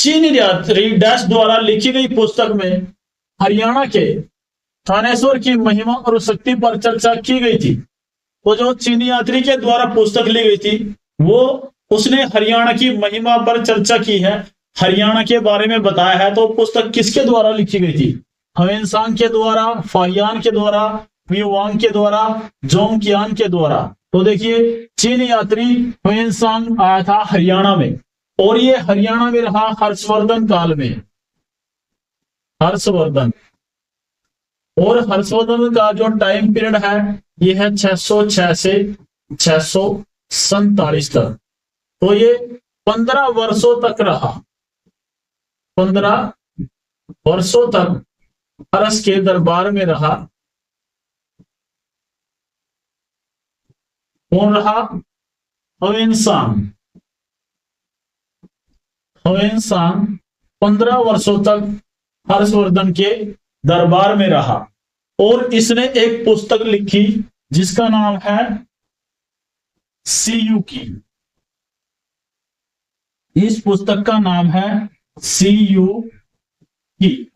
चीनी यात्री डैश द्वारा लिखी गई पुस्तक में हरियाणा के थानेश्वर की महिमा और शक्ति पर चर्चा की गई थी। तो जो चीनी यात्री के द्वारा पुस्तक ली गई थी वो उसने हरियाणा की महिमा पर चर्चा की है, हरियाणा के बारे में बताया है। तो पुस्तक किसके द्वारा लिखी गई थी? ह्वेनसांग के द्वारा, फाहियान के द्वारा, व्युवांग के द्वारा, जोंगकियान के द्वारा। तो देखिए चीनी यात्री ह्वेनसांग आया था हरियाणा में और ये हरियाणा में रहा हर्षवर्धन काल में। हर्षवर्धन और हर्षवर्धन का जो टाइम पीरियड है ये है 606 से 647 तक। तो ये 15 वर्षों तक रहा, 15 वर्षों तक हर्ष के दरबार में रहा। कौन रहा? ह्वेनसांग। ह्वेनसांग 15 वर्षों तक हर्षवर्धन के दरबार में रहा और इसने एक पुस्तक लिखी जिसका नाम है सीयू की। इस पुस्तक का नाम है सीयू की।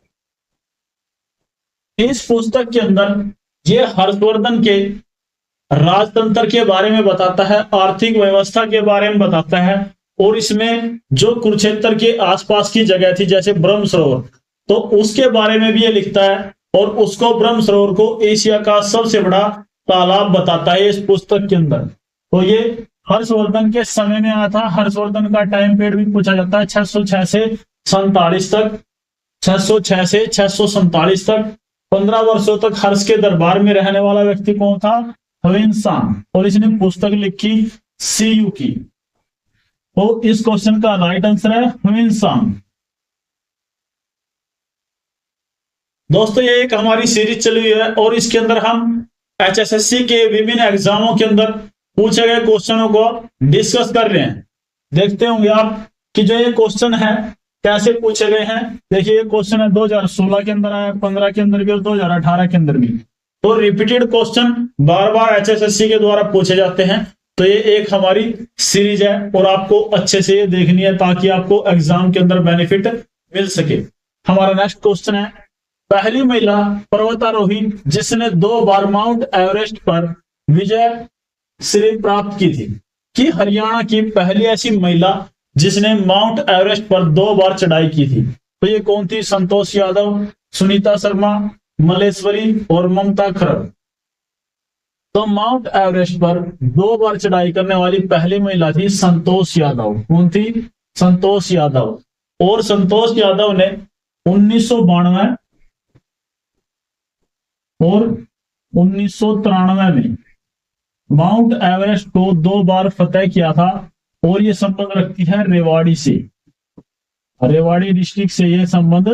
इस पुस्तक के अंदर ये हर्षवर्धन के राजतंत्र के बारे में बताता है, आर्थिक व्यवस्था के बारे में बताता है और इसमें जो कुरुक्षेत्र के आसपास की जगह थी जैसे ब्रह्म सरोवर, तो उसके बारे में भी ये लिखता है और उसको ब्रह्म सरोवर को एशिया का सबसे बड़ा तालाब बताता है इस पुस्तक के अंदर। तो ये हर्षवर्धन के समय में आया था। हर्षवर्धन का टाइम पीरियड भी पूछा जाता है 606 से 47 तक। 606 से 647 तक 15 वर्षों तक हर्ष के दरबार में रहने वाला व्यक्ति कौन था? ह्वेनसांग। और इसने पुस्तक लिखी सीयू की। तो इस क्वेश्चन का राइट आंसर है ह्वेनसांग। दोस्तों ये एक हमारी सीरीज चली हुई है और इसके अंदर हम HSSC के विभिन्न एग्जामों के अंदर पूछे गए क्वेश्चनों को डिस्कस कर रहे हैं। देखते होंगे आप कि जो ये क्वेश्चन है कैसे पूछे गए हैं। देखिए ये क्वेश्चन है 2016 के अंदर आया, 15 के अंदर भी और 2018 के अंदर भी। तो रिपीटेड क्वेश्चन बार बार HSSC के द्वारा पूछे जाते हैं। तो ये एक हमारी सीरीज है और आपको अच्छे से ये देखनी है ताकि आपको एग्जाम के अंदर बेनिफिट मिल सके। हमारा नेक्स्ट क्वेश्चन है, पहली महिला पर्वतारोही जिसने 2 बार माउंट एवरेस्ट पर विजय श्री प्राप्त की थी, कि हरियाणा की पहली ऐसी महिला जिसने माउंट एवरेस्ट पर 2 बार चढ़ाई की थी। तो ये कौन थी? संतोष यादव, सुनीता शर्मा, मलेश्वरी और ममता खरड़। तो माउंट एवरेस्ट पर 2 बार चढ़ाई करने वाली पहली महिला थी संतोष यादव। कौन थी? संतोष यादव। और संतोष यादव ने 1992 और 1993 में माउंट एवरेस्ट को 2 बार फतेह किया था और ये संबंध रखती है रेवाड़ी से। रेवाड़ी डिस्ट्रिक्ट से ये संबंध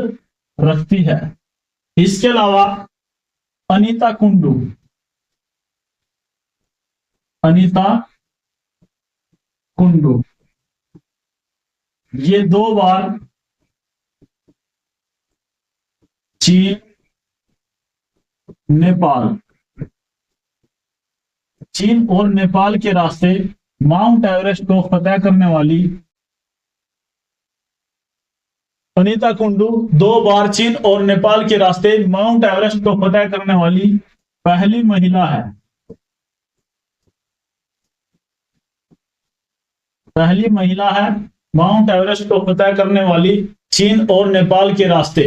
रखती है। इसके अलावा अनीता कुंडू, अनीता कुंडू ये 2 बार चीन, नेपाल, चीन और नेपाल के रास्ते माउंट एवरेस्ट को फतेह करने वाली अनीता कुंडू 2 बार चीन और नेपाल के रास्ते माउंट एवरेस्ट को फतेह करने वाली पहली महिला है। पहली महिला है माउंट एवरेस्ट को फतेह करने वाली चीन और नेपाल के रास्ते।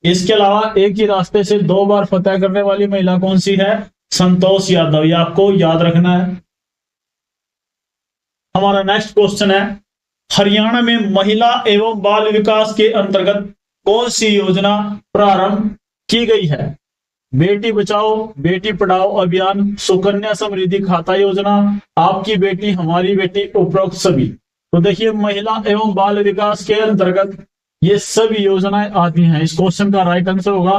इसके अलावा एक ही रास्ते से 2 बार फतेह करने वाली महिला कौन सी है? संतोष यादव। ये आपको याद रखना है। हमारा नेक्स्ट क्वेश्चन है, हरियाणा में महिला एवं बाल विकास के अंतर्गत कौन सी योजना प्रारंभ की गई है? बेटी बचाओ बेटी पढ़ाओ अभियान, सुकन्या समृद्धि खाता योजना, आपकी बेटी हमारी बेटी, उपरोक्त सभी। तो देखिए महिला एवं बाल विकास के अंतर्गत ये सभी योजनाएं आती हैं। इस क्वेश्चन का राइट आंसर होगा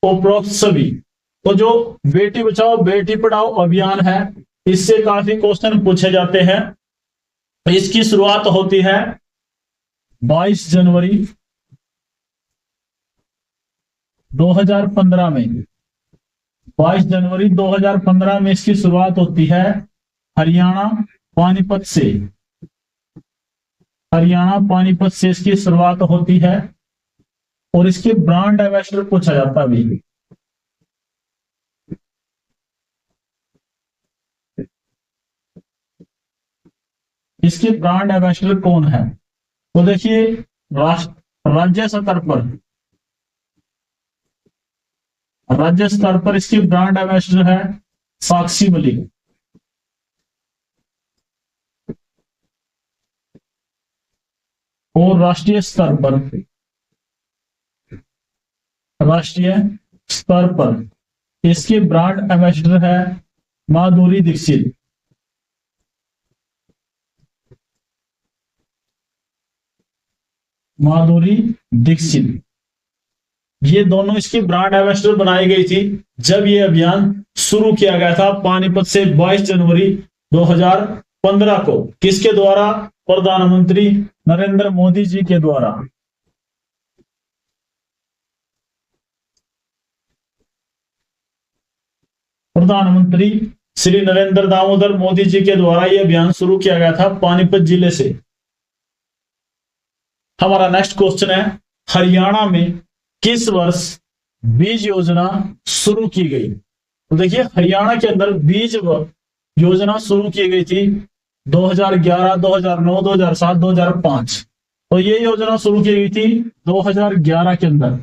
उपरोक्त सभी। तो जो बेटी बचाओ बेटी पढ़ाओ अभियान है इससे काफी क्वेश्चन पूछे जाते हैं। इसकी शुरुआत होती है 22 जनवरी 2015 में। 22 जनवरी 2015 में इसकी शुरुआत होती है हरियाणा पानीपत से। हरियाणा पानीपत से इसकी शुरुआत होती है और इसके ब्रांड एम्बेसडर पूछा जाता है अभी। इसके ब्रांड एम्बेसडर कौन है? तो देखिए, राज्य स्तर पर, राज्य स्तर पर इसकी ब्रांड एम्बेसडर है साक्षी मलिक। और राष्ट्रीय स्तर पर, राष्ट्रीय स्तर पर इसके ब्रांड एम्बेसडर है माधुरी दीक्षित। माधुरी दीक्षित, ये दोनों इसकी ब्रांड एम्बेसडर बनाई गई थी जब ये अभियान शुरू किया गया था पानीपत से 22 जनवरी 2015 को। किसके द्वारा? प्रधानमंत्री नरेंद्र मोदी जी के द्वारा। प्रधानमंत्री श्री नरेंद्र दामोदर मोदी जी के द्वारा यह अभियान शुरू किया गया था पानीपत जिले से। हमारा नेक्स्ट क्वेश्चन है, हरियाणा में किस वर्ष बीज योजना शुरू की गई? तो देखिए, हरियाणा के अंदर बीज योजना शुरू की गई थी 2011, 2009, 2007, 2005। तो ये योजना शुरू की गई थी 2011 के अंदर।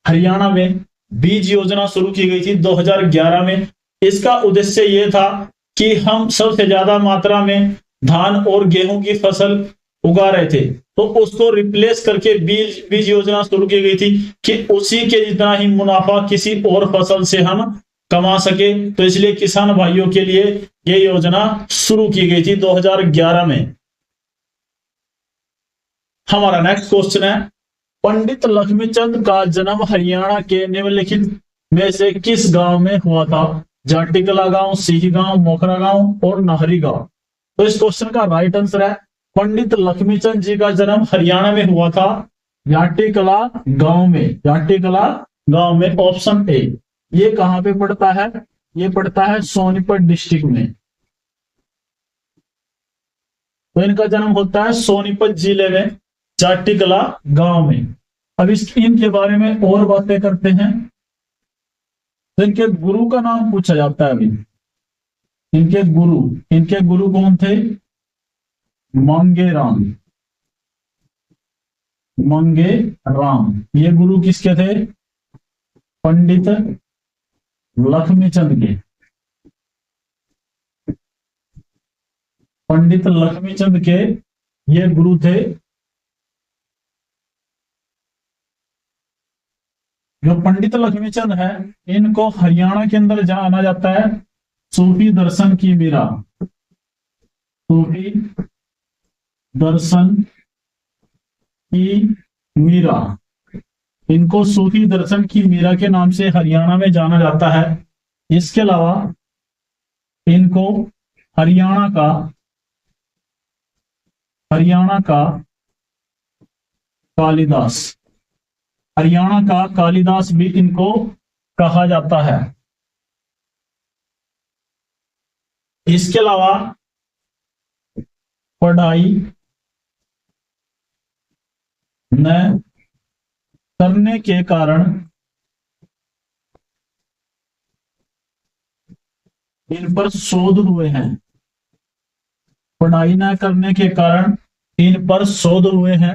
हरियाणा में बीज योजना शुरू की गई थी 2011 में। इसका उद्देश्य ये था कि हम सबसे ज्यादा मात्रा में धान और गेहूं की फसल उगा रहे थे, तो उसको रिप्लेस करके बीज योजना शुरू की गई थी कि उसी के जितना ही मुनाफा किसी और फसल से हम कमा सके। तो इसलिए किसान भाइयों के लिए यह योजना शुरू की गई थी 2011 में। हमारा नेक्स्ट क्वेश्चन है, पंडित लक्ष्मीचंद का जन्म हरियाणा के निम्नलिखित में से किस गांव में हुआ था? जाटीकला गांव, सीही गांव, मोखरा गांव और नाहरी गांव। तो इस क्वेश्चन का राइट आंसर है, पंडित लक्ष्मीचंद जी का जन्म हरियाणा में हुआ था जाटीकला गांव में। जाटीकला गांव में, ऑप्शन ए। ये कहां पे पड़ता है? ये पड़ता है सोनीपत डिस्ट्रिक्ट में। तो इनका जन्म होता है सोनीपत जिले में, जाटीकला गांव में। अब इनके बारे में और बातें करते हैं। तो इनके गुरु का नाम पूछा जाता है अभी। इनके गुरु कौन थे? मंगेराम। मंगेराम, ये गुरु किसके थे? पंडित लक्ष्मीचंद के। पंडित लक्ष्मीचंद के ये गुरु थे। जो पंडित लक्ष्मीचंद है, इनको हरियाणा के अंदर जाना जाता है सूफी दर्शन की मीरा। सूफी दर्शन की मीरा, इनको सूफी दर्शन की मीरा के नाम से हरियाणा में जाना जाता है। इसके अलावा इनको हरियाणा का कालिदास, हरियाणा का कालिदास भी इनको कहा जाता है। इसके अलावा पढ़ाई न करने के कारण इन पर शोध हुए हैं। पढ़ाई न करने के कारण इन पर शोध हुए हैं।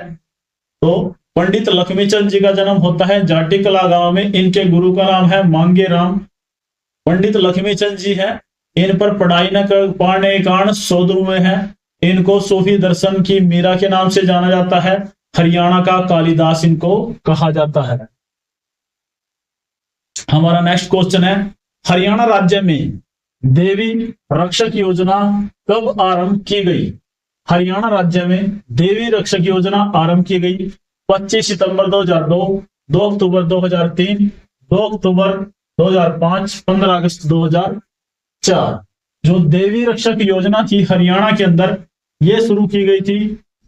तो पंडित लक्ष्मीचंद जी का जन्म होता है जाटीकला गांव में। इनके गुरु का नाम है मांगेराम। पंडित लक्ष्मीचंद जी हैं, इन पर पढ़ाई न कर पाने के कारण शोध हुए हैं। इनको सूफी दर्शन की मीरा के नाम से जाना जाता है। हरियाणा का कालिदास इनको कहा जाता है। हमारा नेक्स्ट क्वेश्चन है, हरियाणा राज्य में देवी रक्षक योजना कब आरंभ की गई? हरियाणा राज्य में देवी रक्षक योजना आरंभ की गई 25 सितंबर 2002, 2 अक्टूबर 2003, 2 अक्टूबर 2005, 15 अगस्त 2004। जो देवी रक्षक योजना थी हरियाणा के अंदर, ये शुरू की गई थी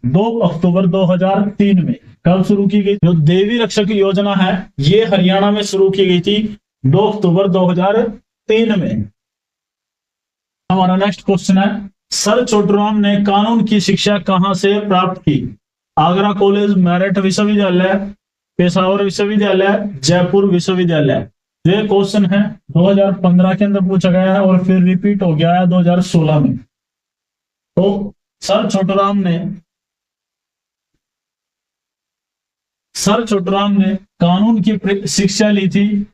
2 अक्टूबर 2003 में। कब शुरू की गई? जो देवी रक्षक योजना है ये हरियाणा में शुरू की गई थी 2 अक्टूबर 2003 में। हमारा नेक्स्ट क्वेश्चन है, सर छोटूराम ने कानून की शिक्षा कहां से प्राप्त की? आगरा कॉलेज, मेरठ विश्वविद्यालय, पेशावर विश्वविद्यालय, जयपुर विश्वविद्यालय। ये क्वेश्चन है 2015 के अंदर पूछा गया है और फिर रिपीट हो गया है 2016 में। तो सर छोटूराम ने कानून की शिक्षा ली थी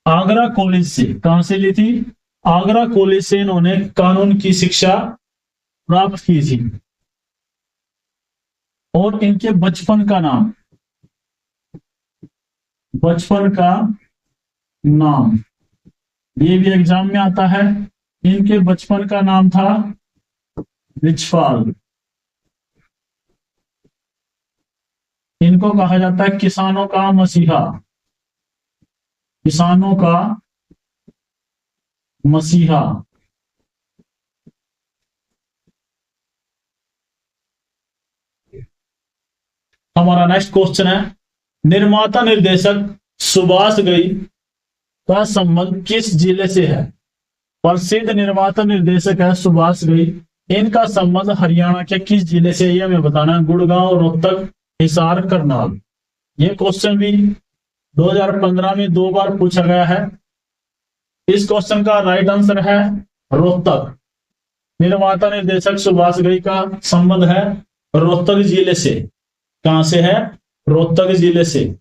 आगरा कॉलेज से। कहां से ली थी? आगरा कॉलेज से इन्होंने कानून की शिक्षा प्राप्त की थी। और इनके बचपन का नाम ये भी एग्जाम में आता है। इनके बचपन का नाम था रिछपाल। इनको कहा जाता है किसानों का मसीहा। हमारा नेक्स्ट क्वेश्चन है, निर्माता निर्देशक सुभाष घई का संबंध किस जिले से है? प्रसिद्ध निर्माता निर्देशक है सुभाष घई। इनका संबंध हरियाणा के किस जिले से? ये हमें बताना है। गुड़गांव, रोहतक, हिसार, करनाल। ये क्वेश्चन भी 2015 में 2 बार पूछा गया है। इस क्वेश्चन का राइट आंसर है रोहतक। निर्माता निर्देशक सुभाष घई का संबंध है रोहतक जिले से। कहां से है? रोहतक जिले से।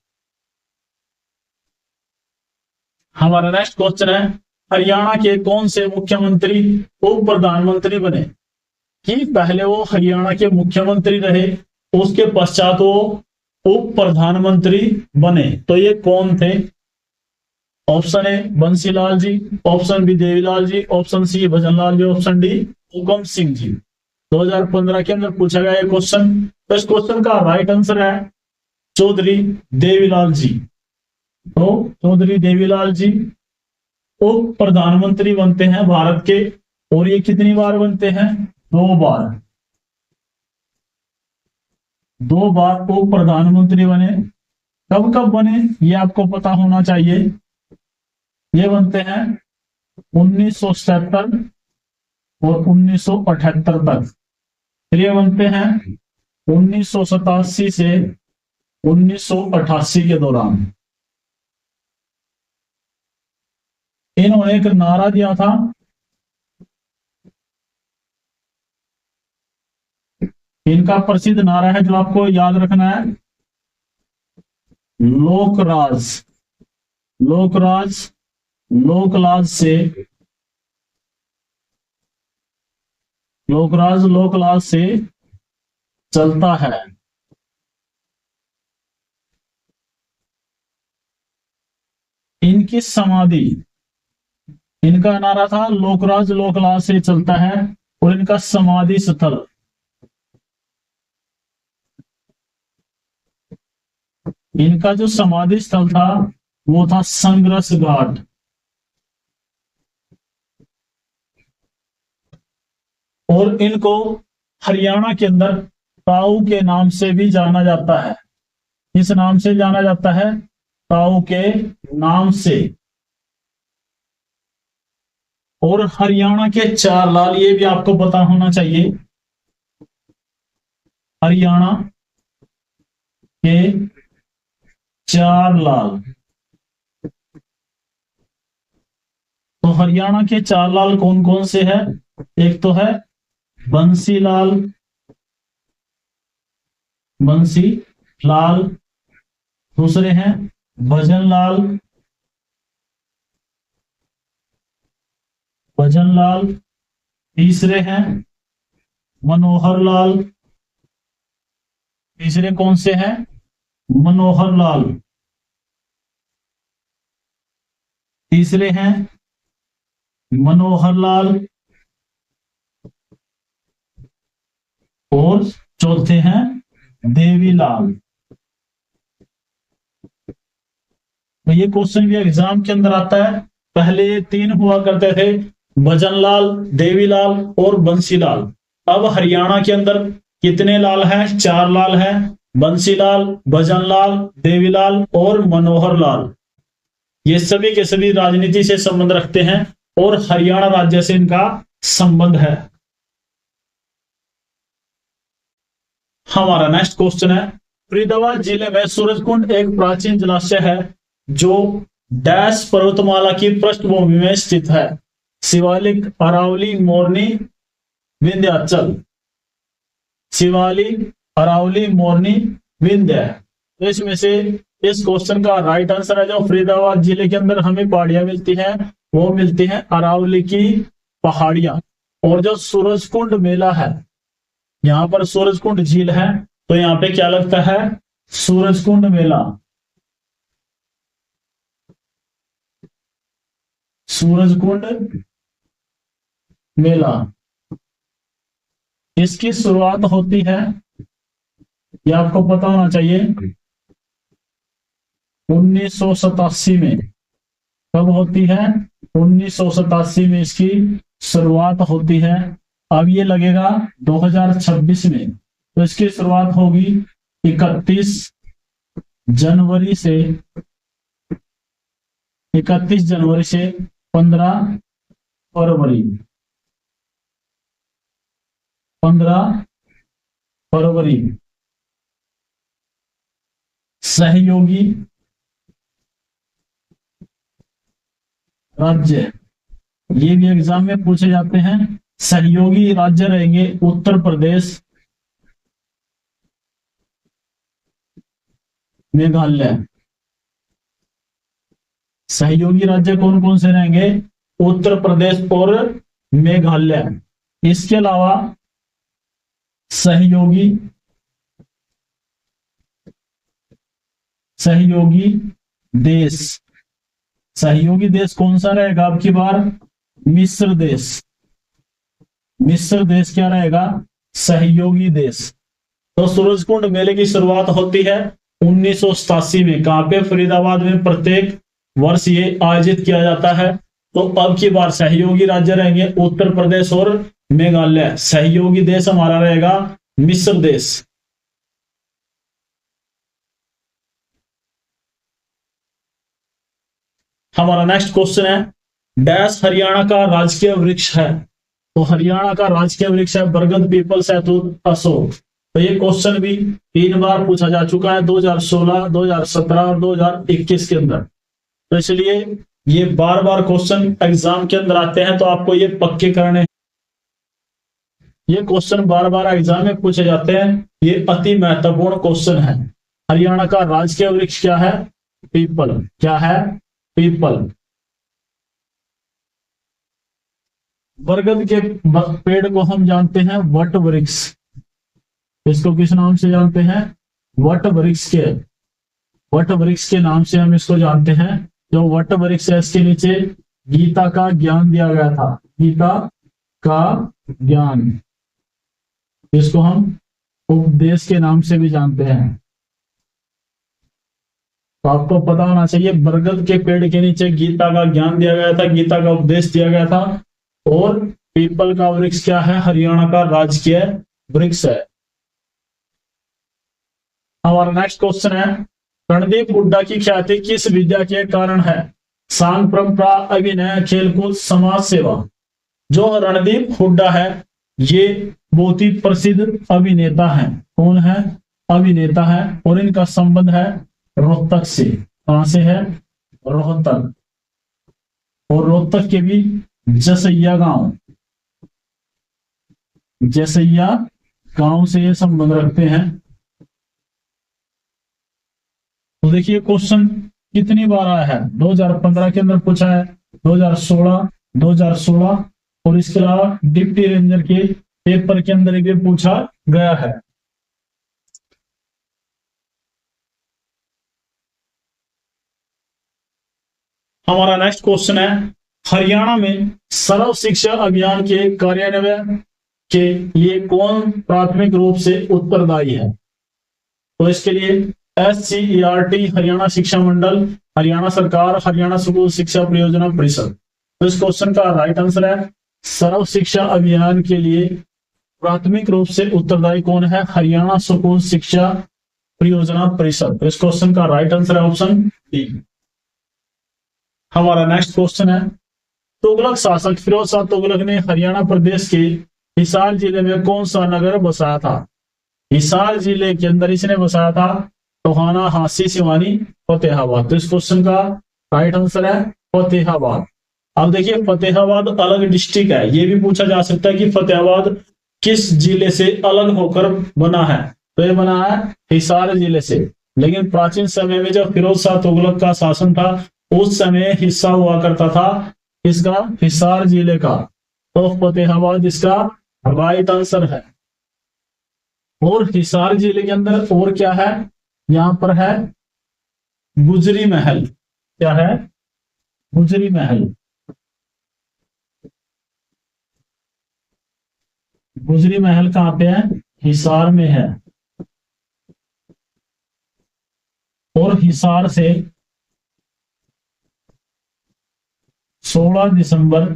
हमारा नेक्स्ट क्वेश्चन है, हरियाणा के कौन से मुख्यमंत्री उप प्रधानमंत्री बने? कि पहले वो हरियाणा के मुख्यमंत्री रहे, उसके पश्चात वो उप प्रधानमंत्री बने। तो ये कौन थे? Option A Bansilal ji, option B Devilal ji, option C Bhajanlal ji, option D Hukam Singh जी। 2015 के अंदर पूछा गया ये क्वेश्चन। तो इस क्वेश्चन का राइट आंसर है चौधरी देवीलाल जी। तो चौधरी देवीलाल जी उप प्रधानमंत्री बनते हैं भारत के। और ये कितनी बार बनते हैं? 2 बार। 2 बार उप प्रधानमंत्री बने। कब कब बने ये आपको पता होना चाहिए। ये बनते हैं 1977 और 1978 तक। फिर ये बनते हैं 1987 से 1988 के दौरान। इन्होंने एक नारा दिया था, इनका प्रसिद्ध नारा है जो आपको याद रखना है, लोकराज। लोकराज लोकलाज से, लोकराज लोकलाज से चलता है। इनकी समाधि, इनका नारा था लोकराज लोकलाज से चलता है। और इनका समाधि स्थल, इनका जो समाधि स्थल था वो था संघर्ष घाट। और इनको हरियाणा के अंदर ताऊ के नाम से भी जाना जाता है। किस नाम से जाना जाता है? ताऊ के नाम से। और हरियाणा के 4 लाल, ये भी आपको पता होना चाहिए। हरियाणा के 4 लाल। तो हरियाणा के 4 लाल कौन कौन से हैं? एक तो है बंसीलाल, दूसरे हैं भजनलाल, तीसरे हैं मनोहर लाल। तीसरे कौन से हैं? मनोहर लाल। तीसरे हैं मनोहर लाल और चौथे हैं देवीलाल। तो ये क्वेश्चन भी एग्जाम के अंदर आता है। पहले ये 3 हुआ करते थे, भजनलाल, देवीलाल और बंसीलाल। अब हरियाणा के अंदर कितने लाल हैं? 4 लाल हैं। बंसीलाल, भजनलाल, देवीलाल और मनोहर लाल। ये सभी के सभी राजनीति से संबंध रखते हैं और हरियाणा राज्य से इनका संबंध है। हमारा नेक्स्ट क्वेश्चन है, फरीदाबाद जिले में सूरजकुंड एक प्राचीन जलाशय है जो डैश पर्वतमाला की पृष्ठभूमि में स्थित है। शिवालिक, अरावली, मोरनी, विंध्याचल। शिवालिक, अरावली, मोरनी, विंध्य। तो इसमें से इस क्वेश्चन का राइट आंसर है, जो फरीदाबाद जिले के अंदर हमें पहाड़ियां मिलती हैं वो मिलती हैं अरावली की पहाड़ियां। और जो सूरजकुंड मेला है, यहाँ पर सूरजकुंड झील है, तो यहाँ पे क्या लगता है, सूरजकुंड मेला। सूरजकुंड मेला, इसकी शुरुआत होती है, ये आपको पता होना चाहिए, 1987 में। कब होती है, 1987 में इसकी शुरुआत होती है। अब ये लगेगा 2026 में, तो इसकी शुरुआत होगी 31 जनवरी से 15 फरवरी। 15 फरवरी। सहयोगी राज्य, ये भी एग्जाम में पूछे जाते हैं। सहयोगी राज्य रहेंगे उत्तर प्रदेश, मेघालय। सहयोगी राज्य कौन कौन से रहेंगे, उत्तर प्रदेश और मेघालय। इसके अलावा सहयोगी देश, सहयोगी देश कौन सा रहेगा अब की बार, मिस्र देश। मिस्र देश क्या रहेगा, सहयोगी देश। तो सूरजकुंड मेले की शुरुआत होती है 1987 में। कहां पे, फरीदाबाद में प्रत्येक वर्ष ये आयोजित किया जाता है। तो अब की बार सहयोगी राज्य रहेंगे उत्तर प्रदेश और मेघालय। सहयोगी देश हमारा रहेगा मिस्र देश। हमारा नेक्स्ट क्वेश्चन है, डैश हरियाणा का राजकीय वृक्ष है। तो हरियाणा का राजकीय वृक्ष है बरगद, पीपल, शहतूत, अशोक। तो ये क्वेश्चन भी 3 बार पूछा जा चुका है, 2016, 2017 और 2021 के अंदर। तो इसलिए ये बार बार क्वेश्चन एग्जाम के अंदर आते हैं, तो आपको ये पक्के करने। ये क्वेश्चन बार बार एग्जाम में पूछे जाते हैं, ये अति महत्वपूर्ण क्वेश्चन है। हरियाणा का राजकीय वृक्ष क्या है, पीपल। क्या है, पीपल। बरगद के पेड़ को हम जानते हैं वट वृक्ष। इसको किस नाम से जानते हैं, वट वृक्ष के, वट वृक्ष के नाम से हम इसको जानते हैं। जो वट वृक्ष है, इसके नीचे गीता का ज्ञान दिया गया था। गीता का ज्ञान, इसको हम उपदेश के नाम से भी जानते हैं। तो आपको पता होना चाहिए, बरगद के पेड़ के नीचे गीता का ज्ञान दिया गया था, गीता का उपदेश दिया गया था। और पीपल का वृक्ष क्या है, हरियाणा का राजकीय वृक्ष है। हमारा नेक्स्ट क्वेश्चन है, रणदीप हुड्डा की ख्याति किस विद्या के कारण है। सांग, परंपरा, अभिनय, खेलकूद, समाज सेवा। जो रणदीप हुड्डा है, ये बहुत ही प्रसिद्ध अभिनेता है। कौन है, अभिनेता है। और इनका संबंध है रोहतक से। कहां से है, रोहतक। और रोहतक के भी जसैया गांव, जसैया गांव से ये संबंध रखते हैं। तो देखिए क्वेश्चन कितनी बार आया है, 2015 के अंदर पूछा है, 2016 और इसके अलावा डिप्टी रेंजर के पेपर के अंदर भी पूछा गया है। हमारा नेक्स्ट क्वेश्चन है, हरियाणा में सर्व शिक्षा अभियान के कार्यान्वयन के लिए कौन प्राथमिक रूप से उत्तरदायी है। तो इसके लिए SCERT, हरियाणा शिक्षा मंडल, हरियाणा सरकार, हरियाणा स्कूल शिक्षा परियोजना परिषद। तो इस क्वेश्चन का राइट आंसर है, सर्व शिक्षा अभियान के लिए प्राथमिक रूप से उत्तरदायी कौन है, हरियाणा स्कूल शिक्षा परियोजना परिषद। तो इस क्वेश्चन का राइट आंसर है ऑप्शन डी। हमारा नेक्स्ट क्वेश्चन है, तुगलक शासक फिरोज शाह तुगलक ने हरियाणा प्रदेश के हिसार जिले में कौन सा नगर बसाया था। हिसार जिले के अंदर इसने बसाया था टोहाना, हांसी, सिवानी, फतेहाबाद। तो इस क्वेश्चन का राइट आंसर है फतेहाबाद। अब देखिए फतेहाबाद अलग डिस्ट्रिक्ट है, ये भी पूछा जा सकता है कि फतेहाबाद किस जिले से अलग होकर बना है। तो ये बना है हिसार जिले से। लेकिन प्राचीन समय में जब फिरोज शाह तुगलक का शासन था उस समय हिस्सा हुआ करता था इसका हिसार जिले का। तो फतेहाबाद इसका राइट आंसर है। और हिसार जिले के अंदर और क्या है, यहां पर है गुजरी महल। क्या है? गुजरी महल। गुजरी महल कहां पे है? हिसार में है। और हिसार से 16 दिसंबर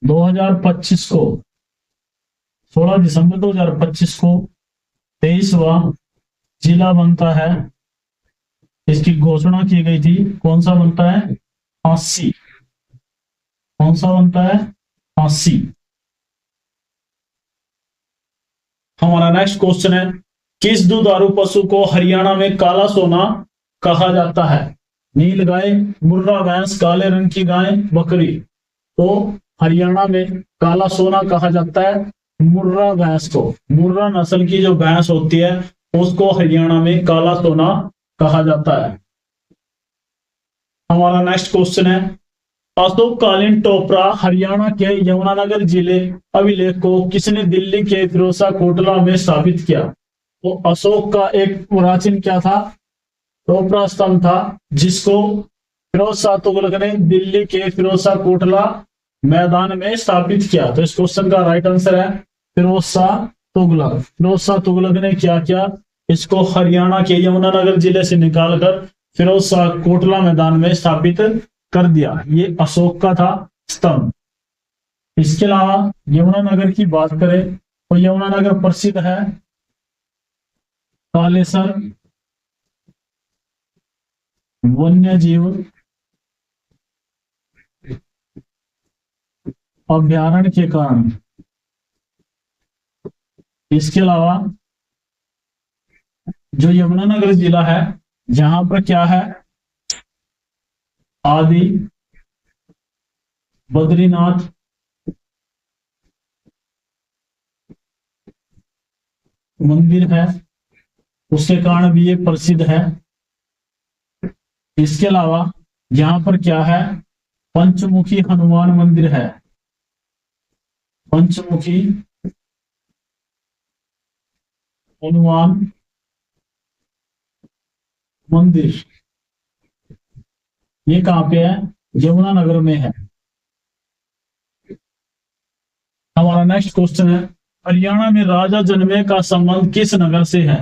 2025 को, 16 दिसंबर 2025 को 23वां जिला बनता है। इसकी घोषणा की गई थी। कौन सा बनता है? हांसी। कौन सा बनता है? हांसी। हमारा नेक्स्ट क्वेश्चन है, किस दुधारू पशु को हरियाणा में काला सोना कहा जाता है? नील गाय, मुर्रा भैंस, काले रंग की गाय, बकरी। तो हरियाणा में काला सोना कहा जाता है मुर्रा भैंस को। मुर्रा नस्ल की जो भैंस होती है उसको हरियाणा में काला सोना कहा जाता है। हमारा नेक्स्ट क्वेश्चन है, अशोककालीन टोपरा हरियाणा के यमुनानगर जिले अभिलेख को किसने दिल्ली के फिरोजा कोटला में स्थापित किया? तो अशोक का एक प्राचीन क्या था? टोपरा स्तंभ था, जिसको फिरोज शाह तुगलक ने दिल्ली के फिरोजा कोटला मैदान में स्थापित किया। तो इस क्वेश्चन का राइट आंसर है फिरोज शाह तुगलक। फिरोज शाह तुगलक ने क्या किया? इसको हरियाणा के यमुनानगर जिले से निकालकर फिरोज शाह कोटला मैदान में स्थापित कर दिया। ये अशोक का था स्तंभ। इसके अलावा यमुनानगर की बात करें तो यमुनानगर प्रसिद्ध है कालेसर वन्यजीव अभ्यारण्य के कारण। इसके अलावा जो यमुनानगर जिला है जहां पर क्या है, आदि बद्रीनाथ मंदिर है, उसके कारण भी ये प्रसिद्ध है। इसके अलावा यहां पर क्या है, पंचमुखी हनुमान मंदिर है। पंचमुखी हनुमान मंदिर ये कहां पे है? यमुनानगर में है। हमारा नेक्स्ट क्वेश्चन है, हरियाणा में राजा जनमे का संबंध किस नगर से है?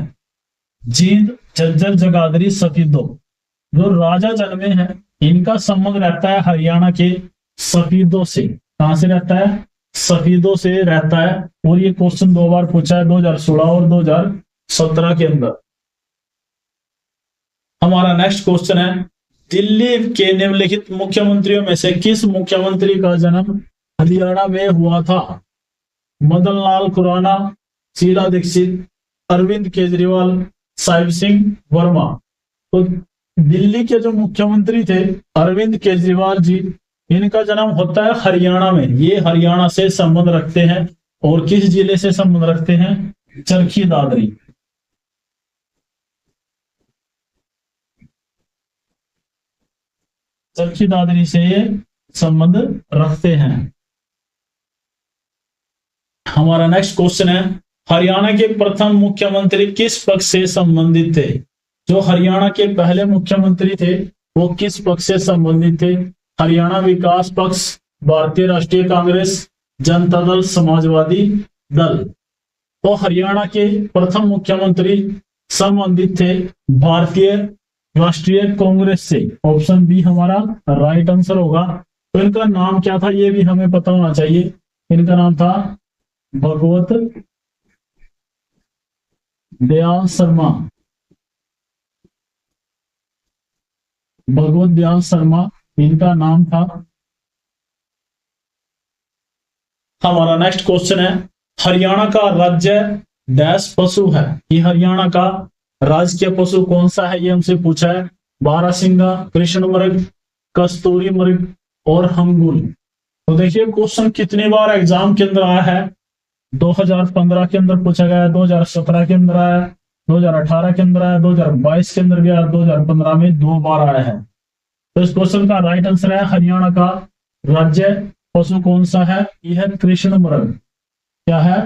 जींद, झज्जर, जगाधरी, सफीदो। जो राजा जनमे हैं इनका संबंध रहता है हरियाणा के सफीदों से। कहां से रहता है? सफीदों से रहता है। और ये क्वेश्चन 2 बार पूछा है, 2016 और 2017 के अंदर। हमारा नेक्स्ट क्वेश्चन है, दिल्ली के निम्नलिखित मुख्यमंत्रियों में से किस मुख्यमंत्री का जन्म हरियाणा में हुआ था? मदन लाल खुराना, शीला दीक्षित, अरविंद केजरीवाल, साहिब सिंह वर्मा। तो दिल्ली के जो मुख्यमंत्री थे अरविंद केजरीवाल जी, इनका जन्म होता है हरियाणा में। ये हरियाणा से संबंध रखते हैं। और किस जिले से संबंध रखते हैं? चरखी दादरी। चरखी दादरी से ये संबंध रखते हैं। हमारा नेक्स्ट क्वेश्चन है, हरियाणा के प्रथम मुख्यमंत्री किस पक्ष से संबंधित थे? जो हरियाणा के पहले मुख्यमंत्री थे वो किस पक्ष से संबंधित थे? हरियाणा विकास पक्ष, भारतीय राष्ट्रीय कांग्रेस, जनता दल, समाजवादी दल। तो हरियाणा के प्रथम मुख्यमंत्री संबंधित थे भारतीय राष्ट्रीय कांग्रेस से। ऑप्शन बी हमारा राइट आंसर होगा। तो इनका नाम क्या था ये भी हमें पता होना चाहिए। इनका नाम था भगवत दयाल शर्मा। भगवत दयाल शर्मा इनका नाम था। हमारा नेक्स्ट क्वेश्चन है, हरियाणा का राज्य डैश पशु है। ये हरियाणा का राजकीय पशु कौन सा है, ये हमसे पूछा है। बारहसिंगा, कृष्ण मृग, कस्तूरी मृग और हंगुल। तो देखिए क्वेश्चन कितनी बार एग्जाम के अंदर आया है। 2015 के अंदर पूछा गया, 2017 के अंदर आया, 2018 के अंदर आया, 2022 के अंदर भी आया, 2015 में 2 बार आया है। तो इस क्वेश्चन का राइट आंसर है हरियाणा का राज्य पशु कौन सा है, यह है कृष्ण मृग। क्या है?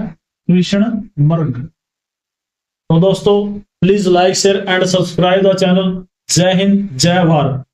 कृष्ण मृग। तो दोस्तों please like share and subscribe the channel. जय हिंद, जय भारत।